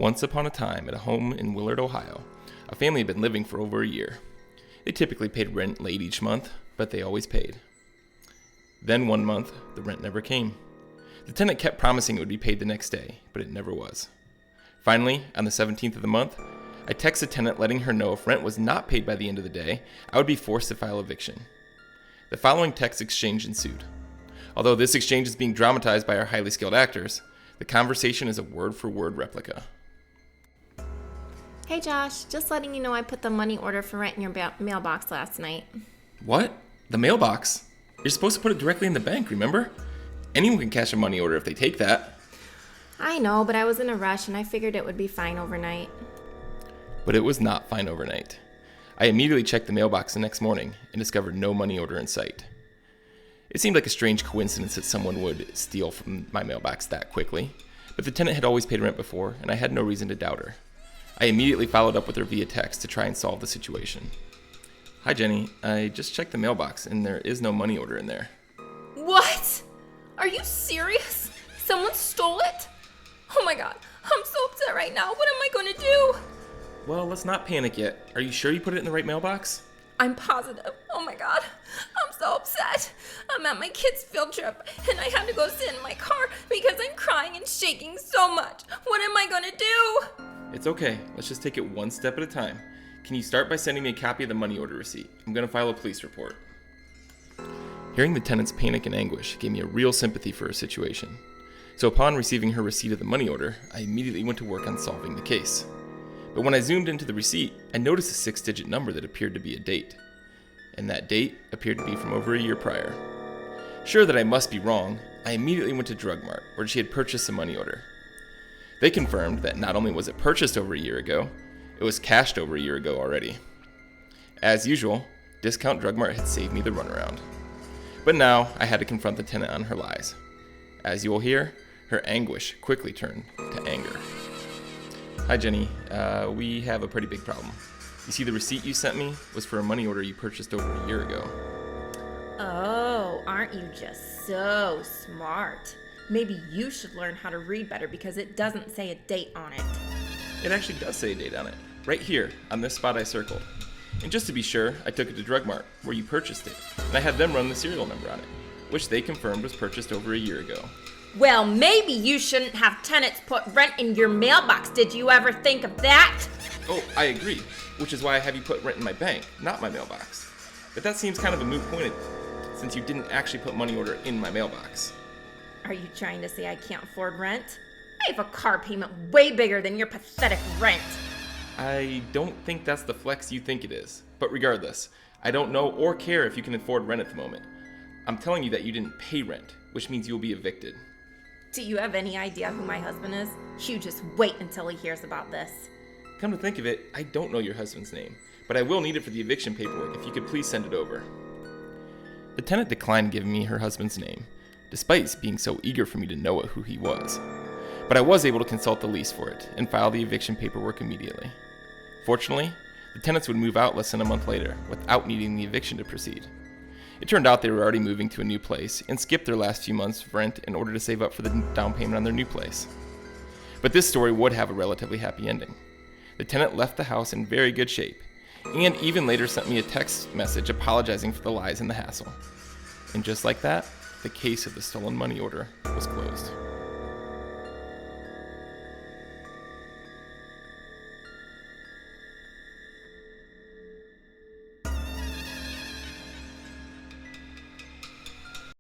Once upon a time, at a home in Willard, Ohio, a family had been living for over a year. They typically paid rent late each month, but they always paid. Then one month, the rent never came. The tenant kept promising it would be paid the next day, but it never was. Finally, on the 17th of the month, I texted the tenant letting her know if rent was not paid by the end of the day, I would be forced to file eviction. The following text exchange ensued. Although this exchange is being dramatized by our highly skilled actors, the conversation is a word-for-word replica. Hey Josh, just letting you know I put the money order for rent in your mailbox last night. What? The mailbox? You're supposed to put it directly in the bank, remember? Anyone can cash a money order if they take that. I know, but I was in a rush and I figured it would be fine overnight. But it was not fine overnight. I immediately checked the mailbox the next morning and discovered no money order in sight. It seemed like a strange coincidence that someone would steal from my mailbox that quickly, but the tenant had always paid rent before, and I had no reason to doubt her. I immediately followed up with her via text to try and solve the situation. Hi Jenny, I just checked the mailbox and there is no money order in there. What? Are you serious? Someone stole it? Oh my god, I'm so upset right now. What am I going to do? Well, let's not panic yet. Are you sure you put it in the right mailbox? I'm positive. Oh my god, I'm so upset. I'm at my kids' field trip and I had to go sit in my car because I'm crying and shaking so much. What am I going to do? It's okay. Let's just take it one step at a time. Can you start by sending me a copy of the money order receipt? I'm going to file a police report. Hearing the tenant's panic and anguish gave me a real sympathy for her situation. So upon receiving her receipt of the money order, I immediately went to work on solving the case. But when I zoomed into the receipt, I noticed a 6-digit number that appeared to be a date. And that date appeared to be from over a year prior. Sure that I must be wrong, I immediately went to Drug Mart, where she had purchased a money order. They confirmed that not only was it purchased over a year ago, it was cashed over a year ago already. As usual, Discount Drug Mart had saved me the runaround. But now I had to confront the tenant on her lies. As you will hear, her anguish quickly turned to anger. Hi Jenny, we have a pretty big problem. You see, the receipt you sent me was for a money order you purchased over a year ago. Oh, aren't you just so smart? Maybe you should learn how to read better because it doesn't say a date on it. It actually does say a date on it, right here, on this spot I circled. And just to be sure, I took it to Drug Mart, where you purchased it, and I had them run the serial number on it, which they confirmed was purchased over a year ago. Well, maybe you shouldn't have tenants put rent in your mailbox. Did you ever think of that? Oh, I agree, which is why I have you put rent in my bank, not my mailbox. But that seems kind of a moot point, since you didn't actually put money order in my mailbox. Are you trying to say I can't afford rent? I have a car payment way bigger than your pathetic rent. I don't think that's the flex you think it is. But regardless, I don't know or care if you can afford rent at the moment. I'm telling you that you didn't pay rent, which means you will be evicted. Do you have any idea who my husband is? You just wait until he hears about this. Come to think of it, I don't know your husband's name, but I will need it for the eviction paperwork if you could please send it over. The tenant declined giving me her husband's name, despite being so eager for me to know who he was. But I was able to consult the lease for it and file the eviction paperwork immediately. Fortunately, the tenants would move out less than a month later without needing the eviction to proceed. It turned out they were already moving to a new place and skipped their last few months of rent in order to save up for the down payment on their new place. But this story would have a relatively happy ending. The tenant left the house in very good shape, and even later sent me a text message apologizing for the lies and the hassle. And just like that, the case of the stolen money order was closed.